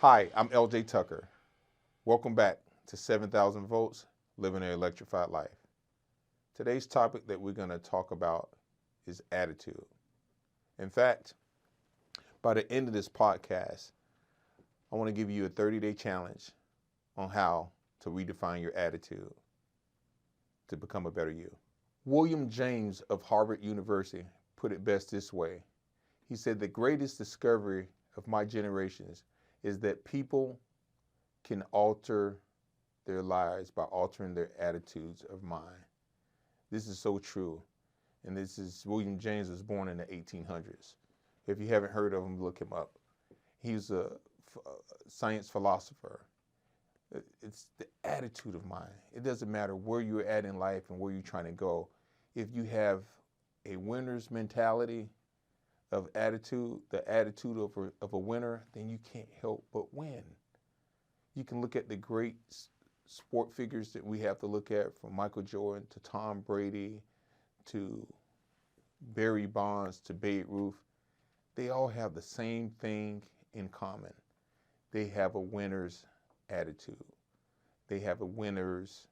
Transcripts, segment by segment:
Hi, I'm LJ Tucker. Welcome back to 7,000 Volts, Living an Electrified Life. Today's topic that we're going to talk about is attitude. In fact, by the end of this podcast, I want to give you a 30-day challenge on how to redefine your attitude to become a better you. William James of Harvard University put it best this way. He said, "The greatest discovery of my generations is that people can alter their lives by altering their attitudes of mind." This is so true. And this is, William James was born in the 1800s. If you haven't heard of him, look him up. He's a science philosopher. It's the attitude of mind. It doesn't matter where you're at in life and where you're trying to go. If you have a winner's mentality of attitude, the attitude of a winner, then you can't help but win. You can look at the great sport figures that we have to look at, from Michael Jordan to Tom Brady to Barry Bonds to Babe Ruth. They all have the same thing in common. They have a winner's attitude. They have a winner's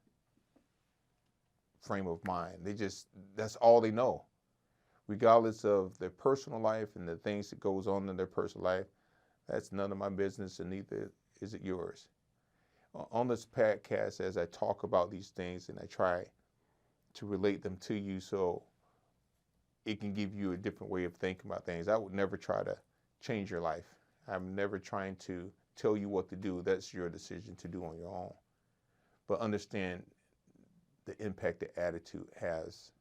frame of mind. That's all they know. Regardless of their personal life and the things that goes on in their personal life, that's none of my business, and neither is it yours. On this podcast, as I talk about these things and I try to relate them to you so it can give you a different way of thinking about things, I would never try to change your life. I'm never trying to tell you what to do. That's your decision to do on your own. But understand the impact that attitude has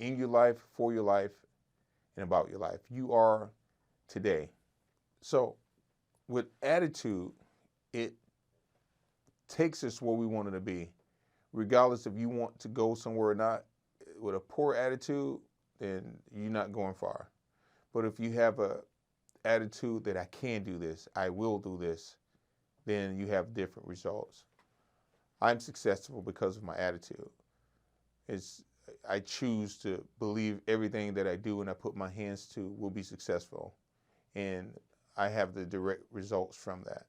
in your life, for your life, and about your life. You are today. So with attitude, it takes us where we want it to be. Regardless if you want to go somewhere or not, with a poor attitude, then you're not going far. But if you have a attitude that I can do this, I will do this, then you have different results. I'm successful because of my attitude. I choose to believe everything that I do and I put my hands to will be successful. And I have the direct results from that.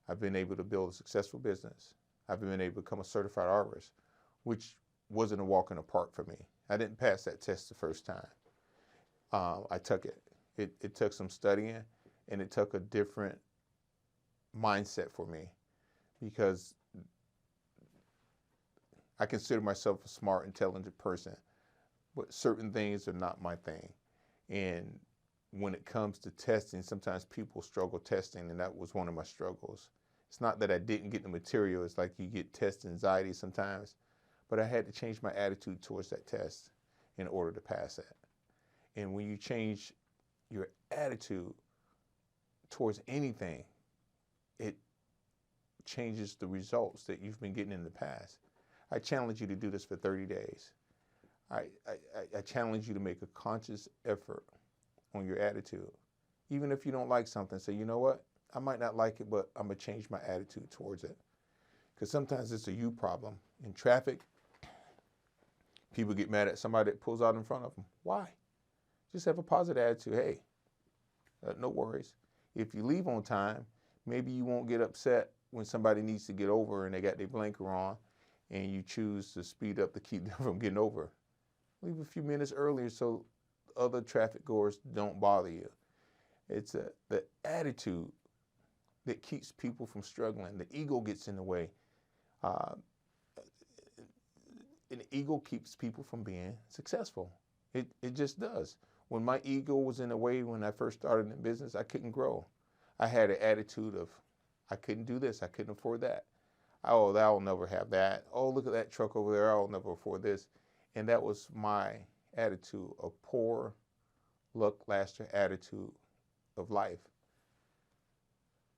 I've been able to build a successful business. I've been able to become a certified arborist, which wasn't a walk in the park for me. I didn't pass that test the first time. I took it. It took some studying, and it took a different mindset for me, because I consider myself a smart, intelligent person, but certain things are not my thing. And when it comes to testing, sometimes people struggle testing, and that was one of my struggles. It's not that I didn't get the material. It's like you get test anxiety sometimes, but I had to change my attitude towards that test in order to pass that. And when you change your attitude towards anything, it changes the results that you've been getting in the past. I challenge you to do this for 30 days. I challenge you to make a conscious effort on your attitude. Even if you don't like something, say, you know what? I might not like it, but I'm going to change my attitude towards it. Because sometimes it's a you problem. In traffic, people get mad at somebody that pulls out in front of them. Why? Just have a positive attitude. Hey, no worries. If you leave on time, maybe you won't get upset when somebody needs to get over and they got their blinker on, and you choose to speed up to keep them from getting over. Leave a few minutes earlier so other traffic goers don't bother you. It's the attitude that keeps people from struggling. The ego gets in the way. And the ego keeps people from being successful. It just does. When my ego was in the way when I first started in business, I couldn't grow. I had an attitude of, I couldn't do this, I couldn't afford that. Oh, I'll never have that. Oh, look at that truck over there, I'll never afford this. And that was my attitude, a poor, lackluster attitude of life,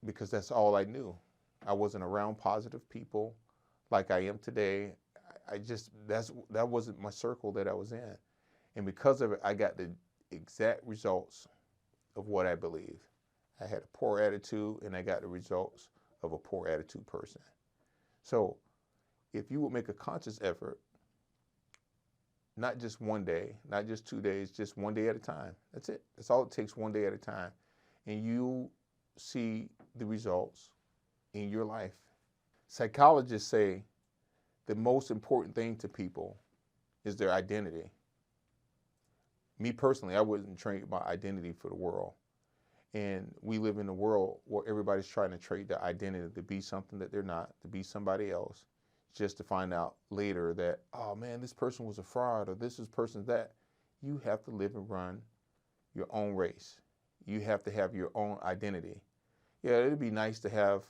because that's all I knew. I wasn't around positive people like I am today. That wasn't my circle that I was in. And because of it, I got the exact results of what I believe. I had a poor attitude, and I got the results of a poor attitude person. So if you would make a conscious effort, not just one day, not just 2 days, just one day at a time. That's it. That's all it takes, one day at a time. And you see the results in your life. Psychologists say the most important thing to people is their identity. Me personally, I wouldn't trade my identity for the world. And we live in a world where everybody's trying to trade their identity to be something that they're not, to be somebody else, just to find out later that, oh man, this person was a fraud, or this is person's that. You have to live and run your own race. You have to have your own identity. Yeah, it'd be nice to have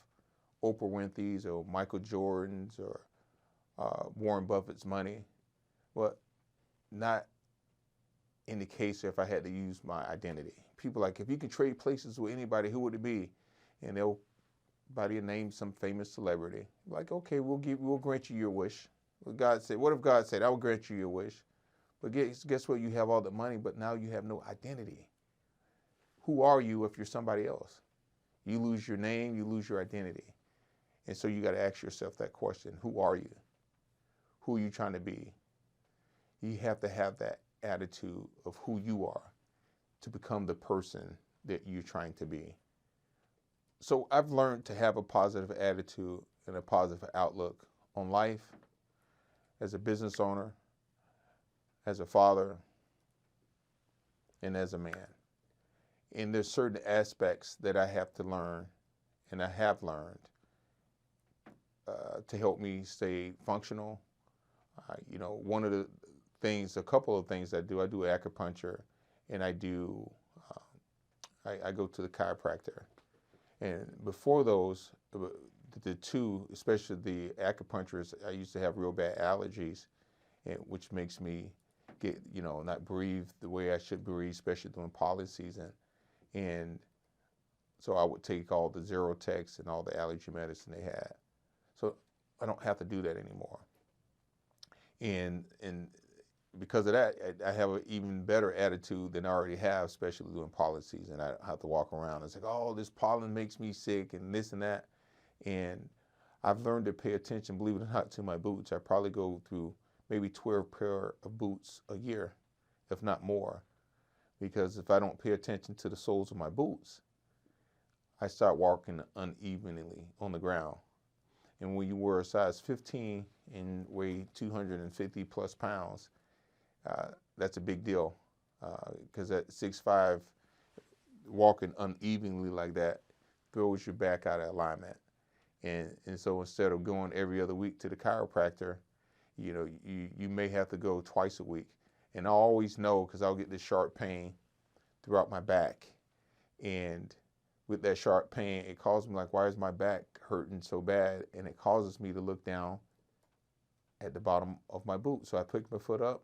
Oprah Winfrey's or Michael Jordan's or Warren Buffett's money, but not in the case if I had to use my identity. People like, if you could trade places with anybody, who would it be? And they'll name some famous celebrity. Like, okay, we'll grant you your wish. What if God said, I will grant you your wish? But guess what? You have all the money, but now you have no identity. Who are you if you're somebody else? You lose your name, you lose your identity. And so you got to ask yourself that question. Who are you? Who are you trying to be? You have to have that attitude of who you are to become the person that you're trying to be. So I've learned to have a positive attitude and a positive outlook on life as a business owner, as a father, and as a man. And there's certain aspects that I have to learn, and I have learned, to help me stay functional. One of the things, a couple of things I do acupuncture, and I go to the chiropractor. And before those, the two, especially the acupuncturist, I used to have real bad allergies, which makes me get, not breathe the way I should breathe, especially during pollen season. And so I would take all the Zerotex and all the allergy medicine they had. So I don't have to do that anymore. And because of that, I have an even better attitude than I already have, especially during pollen season. I have to walk around and say, oh, this pollen makes me sick and this and that. And I've learned to pay attention, believe it or not, to my boots. I probably go through maybe 12 pair of boots a year, if not more. Because if I don't pay attention to the soles of my boots, I start walking unevenly on the ground. And when you wear a size 15 and weigh 250 plus pounds, that's a big deal. Because at 6'5", walking unevenly like that throws your back out of alignment. And so instead of going every other week to the chiropractor, you may have to go twice a week. And I always know, because I'll get this sharp pain throughout my back. And with that sharp pain, it causes me like, why is my back hurting so bad? And it causes me to look down at the bottom of my boot. So I pick my foot up,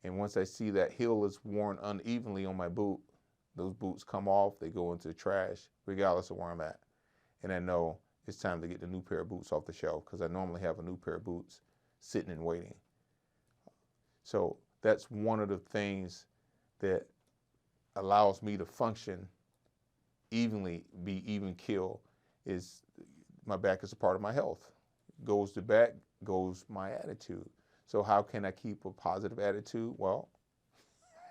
and once I see that heel is worn unevenly on my boot, those boots come off, they go into the trash, regardless of where I'm at. And I know it's time to get the new pair of boots off the shelf, because I normally have a new pair of boots sitting and waiting. So that's one of the things that allows me to function evenly, be even keel, is my back is a part of my health. Goes the back, goes my attitude. So how can I keep a positive attitude? Well,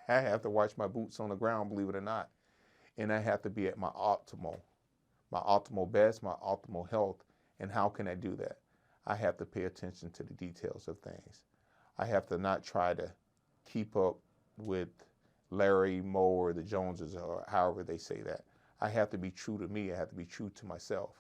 I have to watch my boots on the ground, believe it or not. And I have to be at my optimal best, my optimal health. And how can I do that? I have to pay attention to the details of things. I have to not try to keep up with Larry, Moe, or the Joneses, or however they say that. I have to be true to me. I have to be true to myself.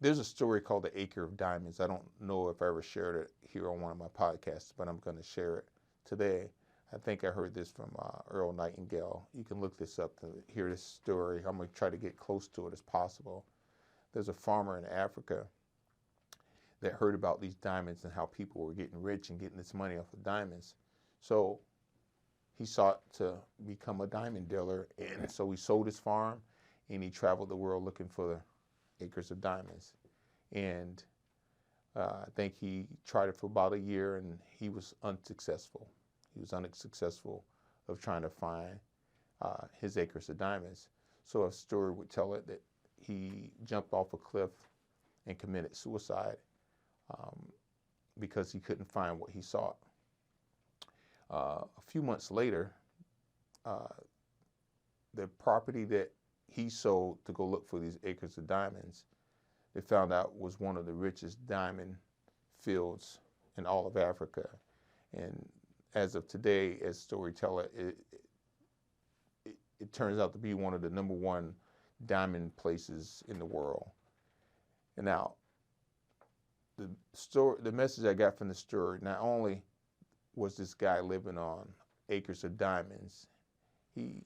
There's a story called The Acre of Diamonds. I don't know if I ever shared it here on one of my podcasts, but I'm going to share it today. I think I heard this from Earl Nightingale. You can look this up to hear this story. I'm going to try to get close to it as possible. There's a farmer in Africa that heard about these diamonds and how people were getting rich and getting this money off of diamonds. So he sought to become a diamond dealer, and so he sold his farm, and he traveled the world looking for acres of diamonds. And I think he tried it for about a year, and he was unsuccessful. He was unsuccessful of trying to find his acres of diamonds. So a story would tell it that he jumped off a cliff and committed suicide because he couldn't find what he sought. A few months later, the property that he sold to go look for these acres of diamonds. They found out was one of the richest diamond fields in all of Africa. And as of today, as storyteller, it turns out to be one of the #1 diamond places in the world. And now, the message I got from the story, not only was this guy living on acres of diamonds, he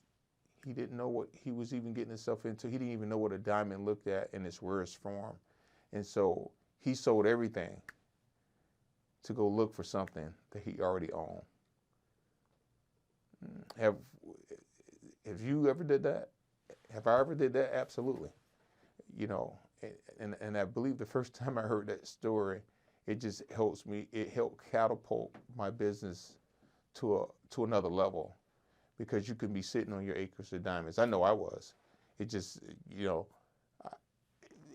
didn't know what he was even getting himself into. He didn't even know what a diamond looked at in its rarest form. And so he sold everything to go look for something that he already owned. Have you ever did that? Have I ever did that? Absolutely. You know, and I believe the first time I heard that story, it just helps me. It helped catapult my business to another level, because you can be sitting on your acres of diamonds. I know I was. It just, you know,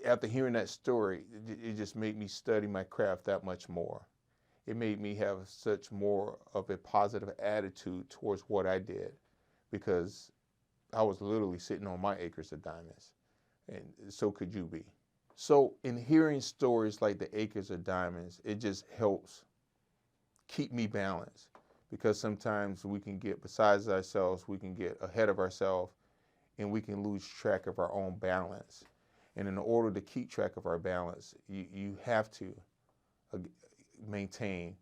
after hearing that story, it just made me study my craft that much more. It made me have such more of a positive attitude towards what I did, because I was literally sitting on my acres of diamonds, and so could you be. So in hearing stories like the acres of diamonds, it just helps keep me balanced, because sometimes we can get besides ourselves, we can get ahead of ourselves, and we can lose track of our own balance. And in order to keep track of our balance, you have to maintain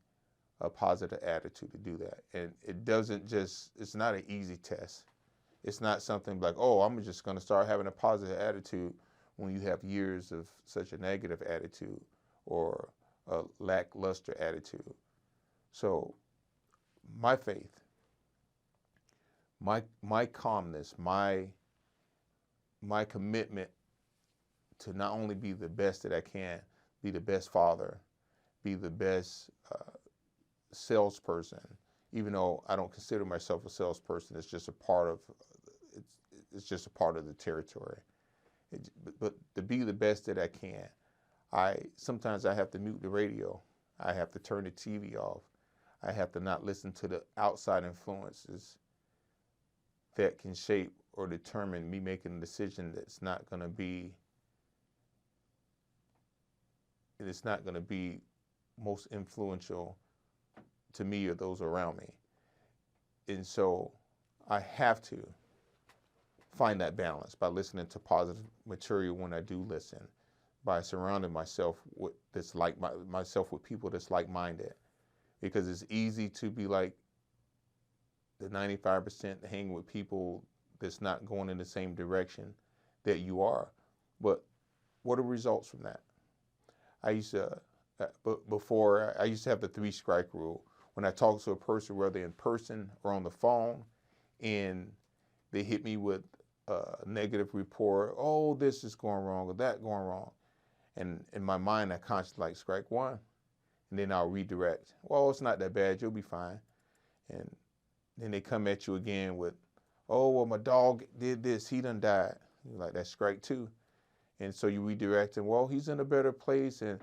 a positive attitude to do that. And it's not an easy test. It's not something like, oh, I'm just going to start having a positive attitude when you have years of such a negative attitude or a lackluster attitude. So my faith, my calmness, my commitment to not only be the best that I can, be the best father, be the best salesperson, even though I don't consider myself a salesperson. It's just a part of the territory. But to be the best that I can, sometimes I have to mute the radio. I have to turn the TV off. I have to not listen to the outside influences that can shape or determine me making a decision that's not going to be most influential to me or those around me. And so I have to find that balance by listening to positive material when I do listen, by surrounding myself with people that's like-minded, because it's easy to be like the 95% hang with people that's not going in the same direction that you are. But what are results from that? I used to have the 3 strike rule. When I talk to a person, whether in person or on the phone, and they hit me with a negative report, oh, this is going wrong or that going wrong. And in my mind, I constantly like strike 1, and then I'll redirect. Well, it's not that bad, you'll be fine. And then they come at you again with, oh, well, my dog did this, he done died. You're like, that's strike 2. And so you redirect, and well, he's in a better place, and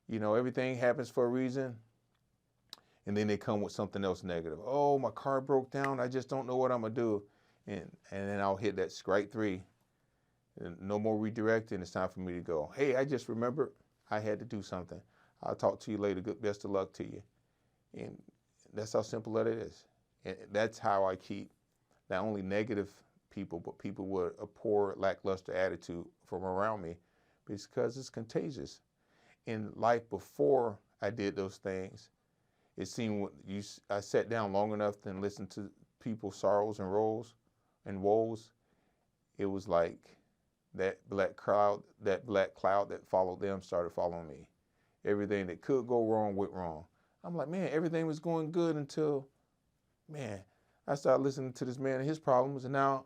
you know, everything happens for a reason. And then they come with something else negative. Oh, my car broke down, I just don't know what I'm gonna do. And then I'll hit that strike 3. And no more redirecting, it's time for me to go. Hey, I just remembered I had to do something. I'll talk to you later, good best of luck to you. And that's how simple that it is. And that's how I keep not only negative people, but people with a poor, lackluster attitude from around me, because it's contagious. In life before I did those things, it seemed I sat down long enough and listened to people's sorrows and woes. It was like that black cloud that followed them started following me. Everything that could go wrong went wrong. I'm like, man, everything was going good until, man, I started listening to this man and his problems, and now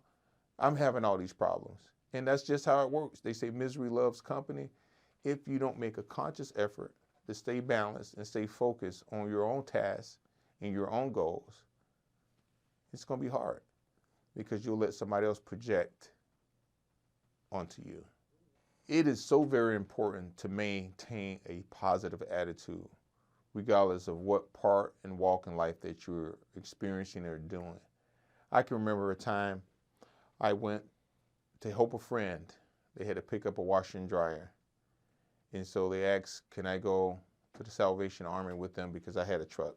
I'm having all these problems. And that's just how it works. They say misery loves company. If you don't make a conscious effort to stay balanced and stay focused on your own tasks and your own goals, it's going to be hard, because you'll let somebody else project onto you. It is so very important to maintain a positive attitude, regardless of what part and walk in life that you're experiencing or doing. I can remember a time I went to help a friend. They had to pick up a washer and dryer. And so they asked, can I go to the Salvation Army with them because I had a truck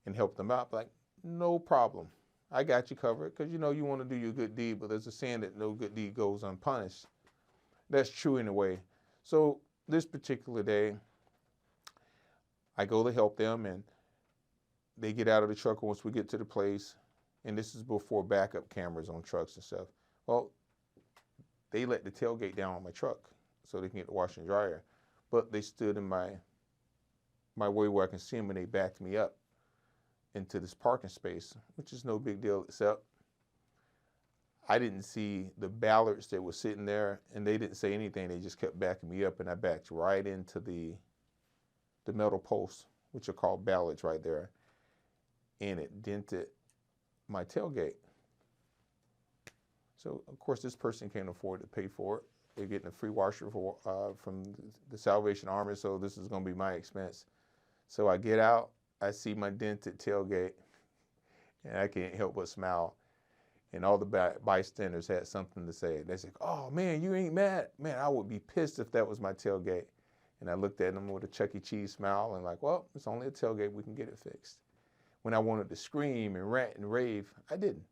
and help them out? Like, no problem. I got you covered, because you know you want to do your good deed, but there's a saying that no good deed goes unpunished. That's true in a way. So this particular day, I go to help them, and they get out of the truck once we get to the place. And this is before backup cameras on trucks and stuff. Well, they let the tailgate down on my truck so they can get the washer and dryer. But they stood in my way where I can see them, and they backed me up into this parking space, which is no big deal, except I didn't see the ballards that were sitting there, and they didn't say anything. They just kept backing me up, and I backed right into the metal posts, which are called ballards right there, and it dented my tailgate. So, of course, this person can't afford to pay for it. They're getting a free washer from the Salvation Army, so this is going to be my expense. So I get out, I see my dented tailgate, and I can't help but smile. And all the bystanders had something to say. They said, oh, man, you ain't mad? Man, I would be pissed if that was my tailgate. And I looked at them with a Chuck E. Cheese smile and like, well, it's only a tailgate. We can get it fixed. When I wanted to scream and rant and rave, I didn't.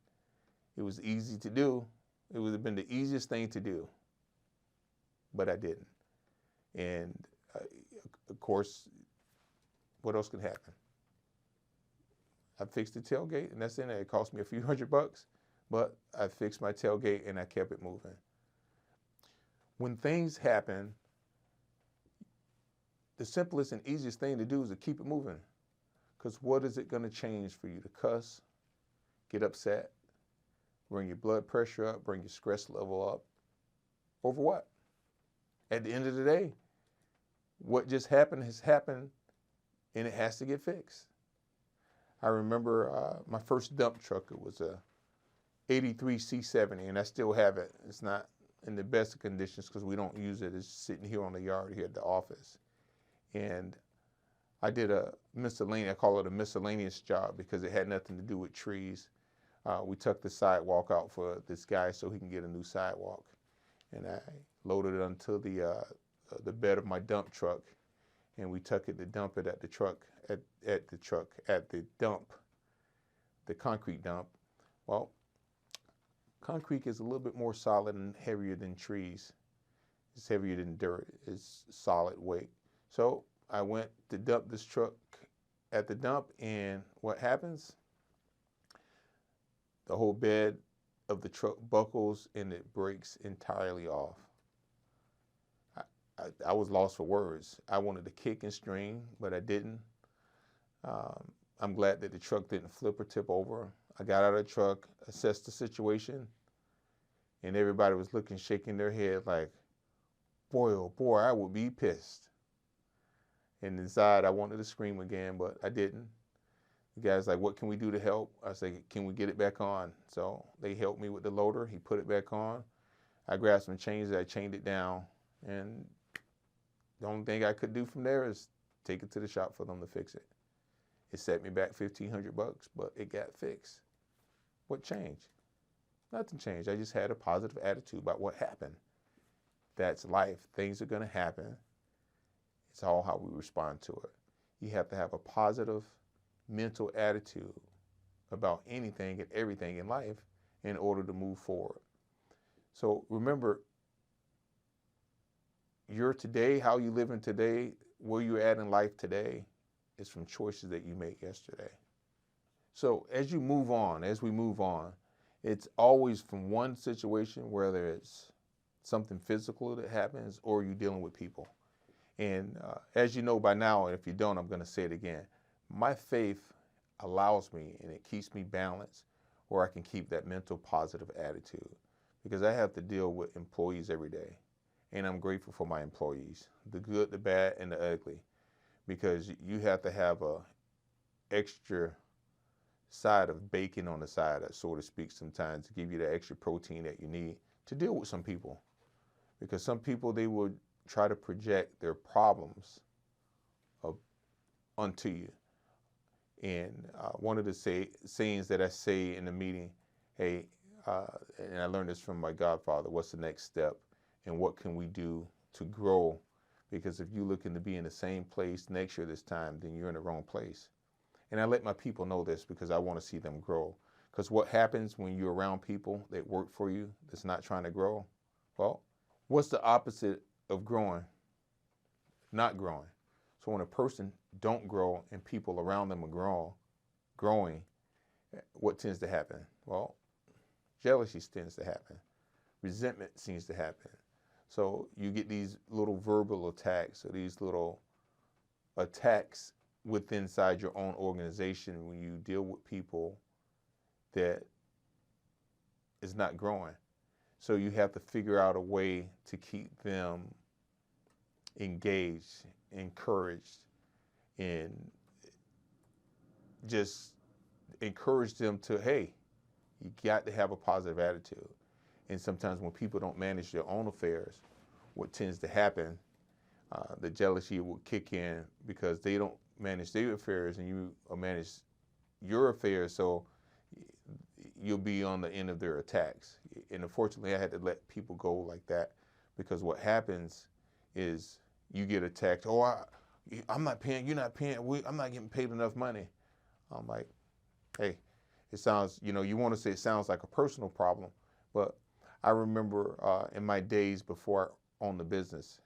It was easy to do. It would have been the easiest thing to do, but I didn't. And of course, what else could happen? I fixed the tailgate, and that's in it. It cost me a few $100, but I fixed my tailgate and I kept it moving. When things happen, the simplest and easiest thing to do is to keep it moving. Because what is it going to change for you? To cuss, get upset, bring your blood pressure up, bring your stress level up? Over what? At the end of the day, what just happened has happened, and it has to get fixed. I remember my first dump truck. It was a 83 C70, and I still have it. It's not in the best of conditions because we don't use it. It's sitting here on the yard here at the office. And I did a miscellaneous, I call it a miscellaneous job because it had nothing to do with trees. We took the sidewalk out for this guy so he can get a new sidewalk. And I loaded it onto the bed of my dump truck, and we took it to dump it at the dump, the concrete dump. Well, concrete is a little bit more solid and heavier than trees. It's heavier than dirt. It's solid weight. So I went to dump this truck at the dump, and what happens? The whole bed of the truck buckles and it breaks entirely off. I was lost for words. I wanted to kick and scream, but I didn't. I'm glad that the truck didn't flip or tip over. I got out of the truck, assessed the situation, and everybody was looking, shaking their head like, boy, oh boy, I would be pissed. And inside, I wanted to scream again, but I didn't. The guy's like, what can we do to help? I said, can we get it back on? So they helped me with the loader. He put it back on. I grabbed some chains, I chained it down, and the only thing I could do from there is take it to the shop for them to fix it. It set me back $1,500, but it got fixed. What changed? Nothing changed. I just had a positive attitude about what happened. That's life. Things are going to happen. It's all how we respond to it. You have to have a positive mental attitude about anything and everything in life in order to move forward. So remember, your today, how you living today, where you're at in life today, is from choices that you made yesterday. So as we move on, it's always from one situation, whether it's something physical that happens or you're dealing with people. And as you know by now, and if you don't, I'm going to say it again, my faith allows me and it keeps me balanced where I can keep that mental positive attitude, because I have to deal with employees every day. And I'm grateful for my employees, the good, the bad, and the ugly, because you have to have a extra side of bacon on the side, so to speak, sometimes to give you the extra protein that you need to deal with some people. Because some people, they would try to project their problems onto you. And one of the sayings that I say in the meeting, hey, and I learned this from my godfather, what's the next step and what can we do to grow? Because if you're looking to be in the same place next year this time, then you're in the wrong place. And I let my people know this because I want to see them grow. Because what happens when you're around people that work for you that's not trying to grow? Well, what's the opposite of growing? Not growing. So when a person don't grow and people around them are growing, what tends to happen? Well, jealousy tends to happen. Resentment seems to happen. So you get these little verbal attacks or these little attacks within inside your own organization when you deal with people that is not growing. So you have to figure out a way to keep them engaged, encouraged, and just encourage them to, hey, you got to have a positive attitude. And sometimes when people don't manage their own affairs, what tends to happen, the jealousy will kick in because they don't manage their affairs and you manage your affairs. So you'll be on the end of their attacks. And unfortunately, I had to let people go like that because what happens is you get attacked. Oh, I'm not paying, you're not paying, I'm not getting paid enough money. I'm like, hey, it sounds, you want to say it sounds like a personal problem, but I remember in my days before I owned the business,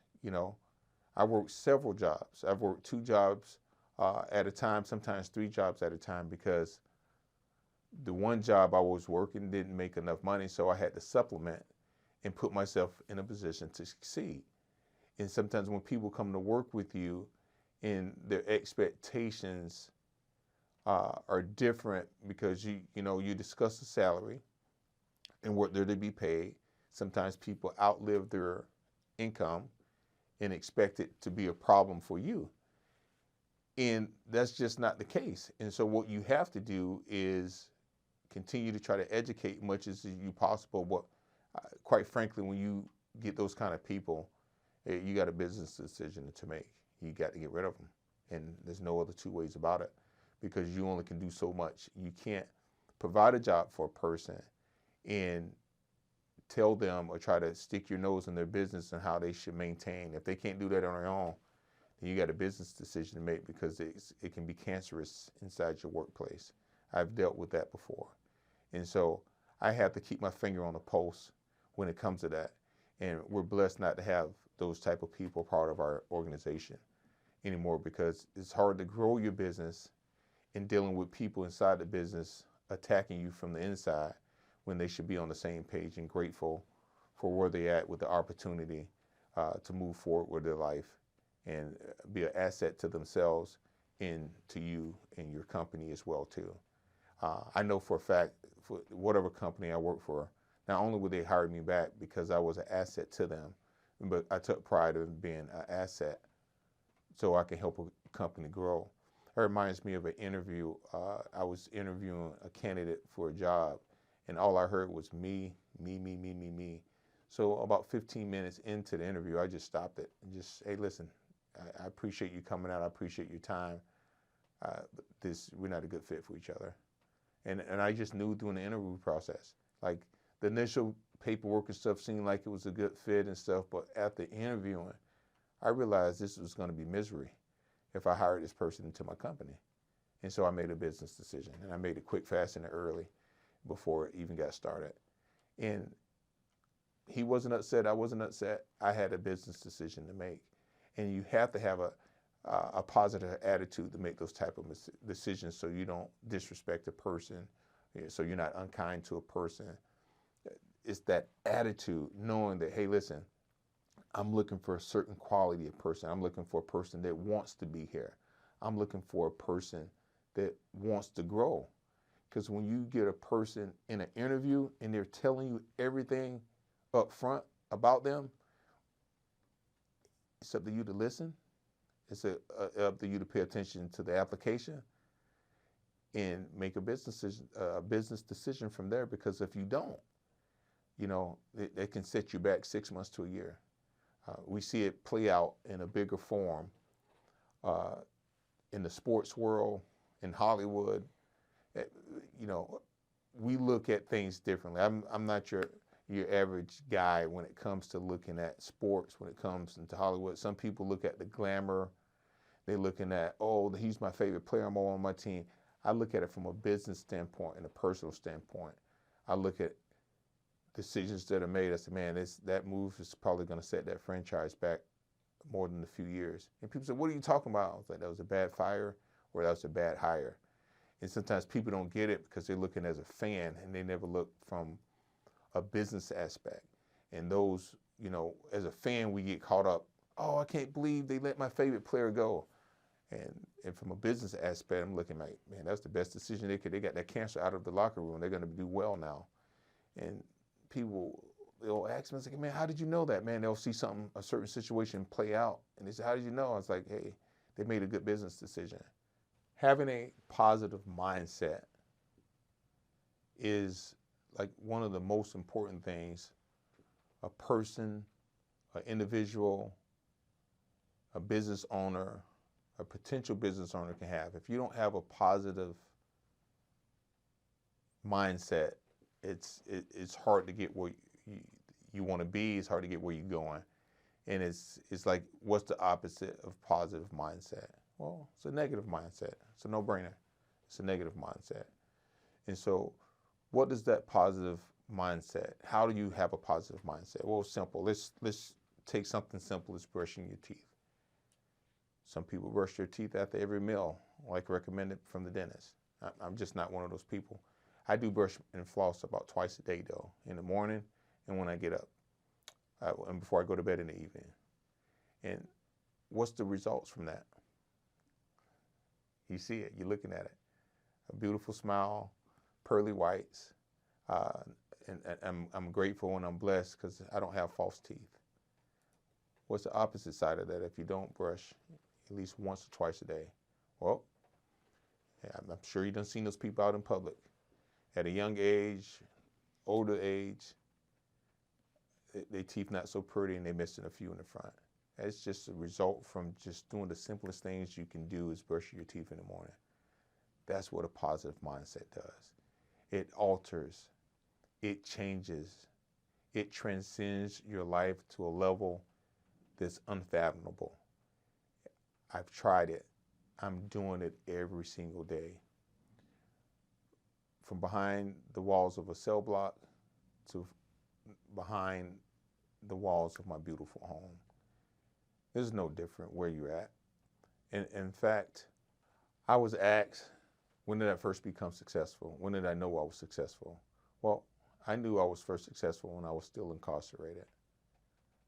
I worked several jobs. I've worked 2 jobs at a time, sometimes 3 jobs at a time, because the one job I was working didn't make enough money, so I had to supplement and put myself in a position to succeed. And sometimes when people come to work with you and their expectations are different because you discuss the salary and what they're to be paid. Sometimes people outlive their income and expect it to be a problem for you. And that's just not the case. And so what you have to do is continue to try to educate much as you possible. But quite frankly, when you get those kind of people, you got a business decision to make. You got to get rid of them. And there's no other 2 ways about it because you only can do so much. You can't provide a job for a person and tell them or try to stick your nose in their business and how they should maintain. If they can't do that on their own, then you got a business decision to make because it can be cancerous inside your workplace. I've dealt with that before. And so I have to keep my finger on the pulse when it comes to that. And we're blessed not to have those type of people part of our organization anymore because it's hard to grow your business in dealing with people inside the business attacking you from the inside when they should be on the same page and grateful for where they're at with the opportunity to move forward with their life and be an asset to themselves and to you and your company as well too. I know for a fact, for whatever company I work for, not only would they hire me back because I was an asset to them, but I took pride in being an asset so I can help a company grow. It reminds me of an interview. I was interviewing a candidate for a job, and all I heard was me. So about 15 minutes into the interview, I just stopped it and just, hey, listen, I appreciate you coming out. I appreciate your time. We're not a good fit for each other. And I just knew during the interview process, like the initial paperwork and stuff seemed like it was a good fit and stuff, but after interviewing, I realized this was going to be misery if I hired this person into my company. And so I made a business decision, and I made it quick, fast, and early before it even got started. And he wasn't upset. I wasn't upset. I had a business decision to make. And you have to have a positive attitude to make those type of decisions so you don't disrespect a person, so you're not unkind to a person. It's that attitude, knowing that, hey, listen, I'm looking for a certain quality of person. I'm looking for a person that wants to be here. I'm looking for a person that wants to grow. Because when you get a person in an interview and they're telling you everything up front about them, it's up to you to listen. It's up to you to pay attention to the application and make a business decision from there. Because if you don't, it can set you back 6 months to a year. We see it play out in a bigger form in the sports world, in Hollywood. we look at things differently. I'm not your average guy when it comes to looking at sports, when it comes into Hollywood. Some people look at the glamour. They're looking at, oh, he's my favorite player, I'm on my team. I look at it from a business standpoint and a personal standpoint. I look at decisions that are made. I say, man, that move is probably going to set that franchise back more than a few years. And people say, what are you talking about? I was like, that was a bad fire or that was a bad hire. And sometimes people don't get it because they're looking as a fan and they never look from a business aspect. And those, as a fan, we get caught up, oh, I can't believe they let my favorite player go. And from a business aspect, I'm looking like, man, that's the best decision they could. They got that cancer out of the locker room. They're going to do well now. And people, they'll ask me, like, man, how did you know that? Man, they'll see a certain situation play out. And they say, how did you know? I was like, hey, they made a good business decision. Having a positive mindset is like one of the most important things a person, an individual, a business owner, a potential business owner can have. If you don't have a positive mindset, it's hard to get where you want to be. It's hard to get where you're going. And it's like, what's the opposite of positive mindset? Well, it's a negative mindset. It's a no-brainer. It's a negative mindset. And so what is that positive mindset? How do you have a positive mindset? Well, it's simple. Let's take something simple as brushing your teeth. Some people brush their teeth after every meal, like recommended from the dentist. I'm just not one of those people. I do brush and floss about twice a day, though, in the morning and when I get up, and before I go to bed in the evening. And what's the results from that? You see it. You're looking at it. A beautiful smile, pearly whites. And I'm grateful and I'm blessed because I don't have false teeth. What's the opposite side of that if you don't brush at least once or twice a day? Well, yeah, I'm sure you done seen those people out in public at a young age, older age. Their teeth not so pretty and they're missing a few in the front. That's just a result from just doing the simplest things you can do is brush your teeth in the morning. That's what a positive mindset does. It alters, it changes, it transcends your life to a level that's unfathomable. I've tried it. I'm doing it every single day. From behind the walls of a cell block to behind the walls of my beautiful home. There's no different where you're at. And in fact, I was asked, when did I first become successful? When did I know I was successful? Well, I knew I was first successful when I was still incarcerated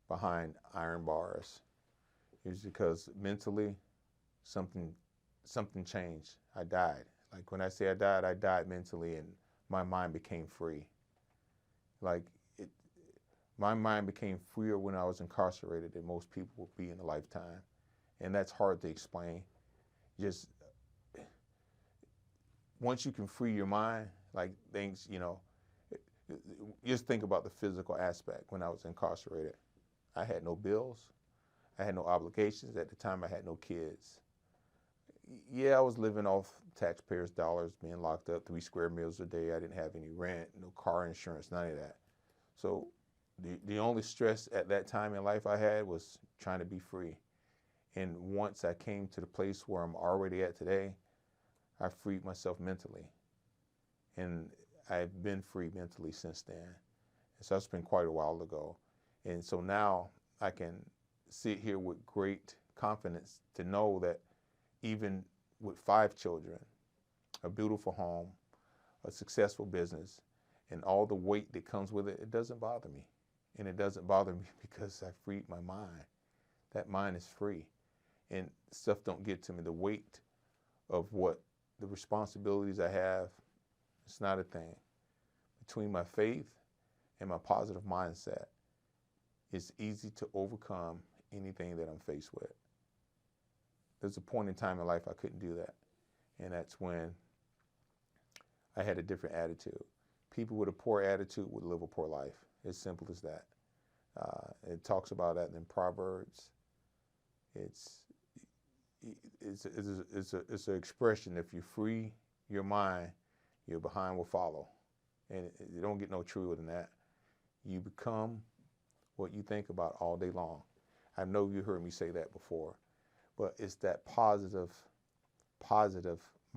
behind iron bars. It was because mentally something changed. I died. Like when I say I died mentally and my mind became free. My mind became freer when I was incarcerated than most people would be in a lifetime. And that's hard to explain. Just once you can free your mind, like things, just think about the physical aspect. When I was incarcerated, I had no bills. I had no obligations. At the time, I had no kids. Yeah, I was living off taxpayers' dollars, being locked up 3 square meals a day. I didn't have any rent, no car insurance, none of that. So the only stress at that time in life I had was trying to be free. And once I came to the place where I'm already at today, I freed myself mentally. And I've been free mentally since then. And so that's been quite a while ago. And so now I can sit here with great confidence to know that even with 5 children, a beautiful home, a successful business, and all the weight that comes with it, it doesn't bother me. And it doesn't bother me because I freed my mind. That mind is free. And stuff don't get to me. The weight of what the responsibilities I have, it's not a thing. Between my faith and my positive mindset, it's easy to overcome anything that I'm faced with. There's a point in time in life I couldn't do that. And that's when I had a different attitude. People with a poor attitude would live a poor life. As simple as that. It talks about that in Proverbs. It's an expression. If you free your mind, your behind will follow. And you don't get no truer than that. You become what you think about all day long. I know you heard me say that before, but it's that positive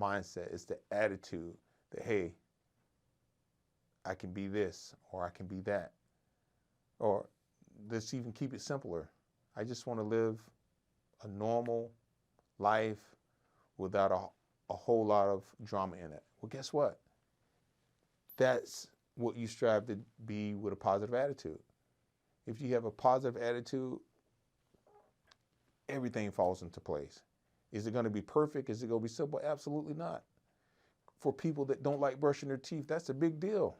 mindset. It's the attitude that, hey, I can be this, or I can be that. Or let's even keep it simpler. I just want to live a normal life without a whole lot of drama in it. Well, guess what? That's what you strive to be with a positive attitude. If you have a positive attitude, everything falls into place. Is it going to be perfect? Is it going to be simple? Absolutely not. For people that don't like brushing their teeth, that's a big deal.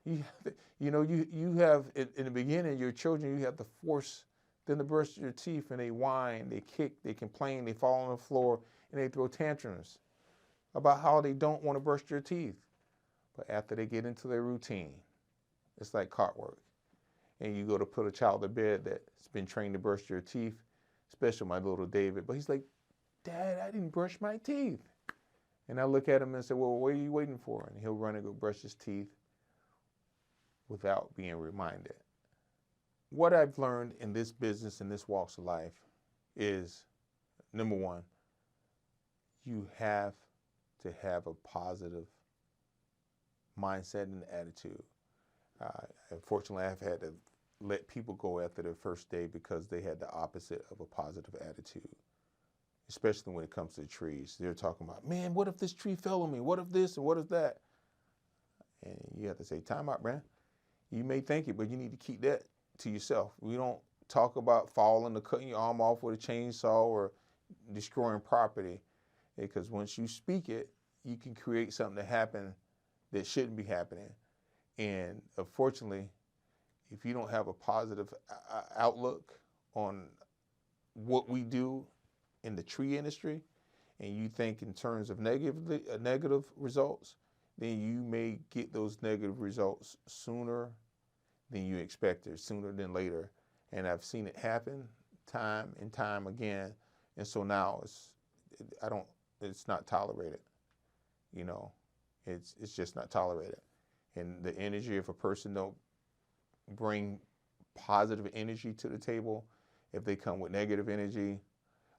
You have in the beginning, your children, you have to force them to brush their teeth, and they whine, they kick, they complain, they fall on the floor, and they throw tantrums about how they don't want to brush their teeth. But after they get into their routine, it's like clockwork. And you go to put a child to bed that's been trained to brush their teeth, especially my little David. But he's like, Dad, I didn't brush my teeth. And I look at him and say, well, what are you waiting for? And he'll run and go brush his teeth without being reminded. What I've learned in this business, in this walks of life, is, number one, you have to have a positive mindset and attitude. Unfortunately, I've had to let people go after their first day because they had the opposite of a positive attitude, especially when it comes to trees. They're talking about, man, what if this tree fell on me? What if this and what if that? And you have to say, time out, man. You may think it, but you need to keep that to yourself. We don't talk about falling or cutting your arm off with a chainsaw or destroying property, because once you speak it, you can create something to happen that shouldn't be happening. And unfortunately, if you don't have a positive outlook on what we do in the tree industry, and you think in terms of negative results, then you may get those negative results sooner than you expected, sooner than later. And I've seen it happen time and time again. And so now it's not tolerated. It's just not tolerated. And the energy, if a person don't bring positive energy to the table, if they come with negative energy,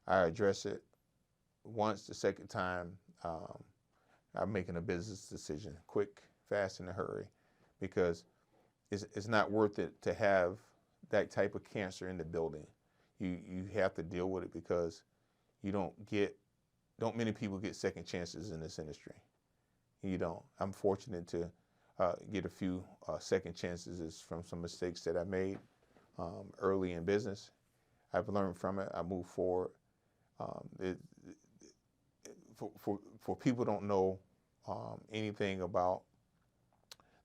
I address it once. The second time, I'm making a business decision, quick, fast, in a hurry, because it's not worth it to have that type of cancer in the building. You have to deal with it, because don't many people get second chances in this industry. You don't. I'm fortunate to get a few second chances from some mistakes that I made early in business. I've learned from it. I move forward. For people who don't know anything about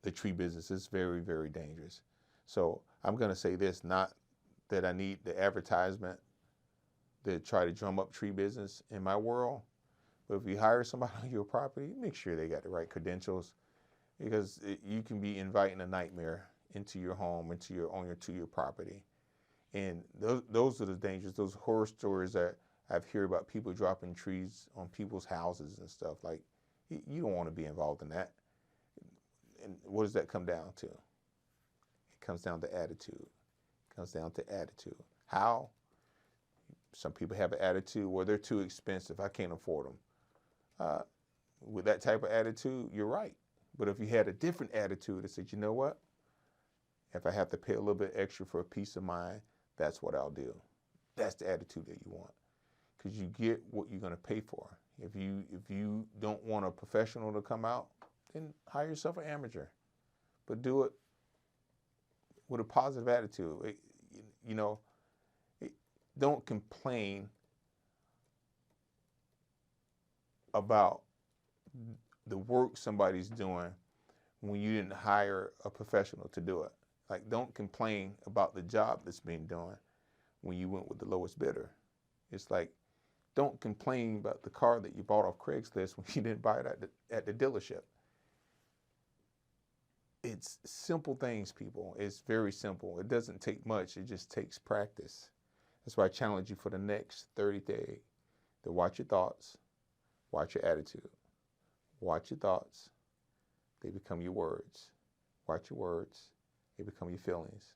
the tree business, it's very, very dangerous. So I'm going to say this, not that I need the advertisement to try to drum up tree business in my world, but if you hire somebody on your property, make sure they got the right credentials, because you can be inviting a nightmare into your home, to your property. And those are the dangers, those horror stories that I've heard about, people dropping trees on people's houses and stuff. Like, you don't want to be involved in that. And what does that come down to? It comes down to attitude. It comes down to attitude. How? Some people have an attitude where they're too expensive. I can't afford them. With that type of attitude, you're right. But if you had a different attitude that said, you know what? If I have to pay a little bit extra for a peace of mind, that's what I'll do. That's the attitude that you want, because you get what you're going to pay for. If you don't want a professional to come out, then hire yourself an amateur. But do it with a positive attitude. Don't complain about the work somebody's doing when you didn't hire a professional to do it. Like, don't complain about the job that's being done when you went with the lowest bidder. It's like, don't complain about the car that you bought off Craigslist when you didn't buy it at the dealership. It's simple things, people. It's very simple. It doesn't take much. It just takes practice. That's why I challenge you for the next 30 days to watch your thoughts, watch your attitude, watch your thoughts, they become your words. Watch your words, they become your feelings.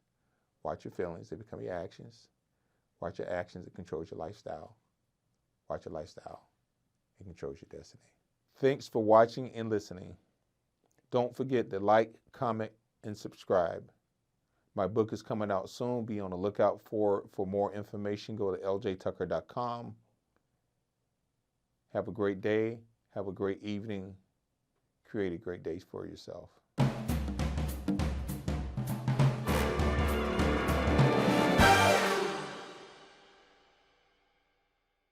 Watch your feelings, they become your actions. Watch your actions, it controls your lifestyle. Watch your lifestyle, it controls your destiny. Thanks for watching and listening. Don't forget to like, comment, and subscribe. My book is coming out soon. Be on the lookout for more information. Go to ljtucker.com. Have a great day. Have a great evening. Create a great day for yourself.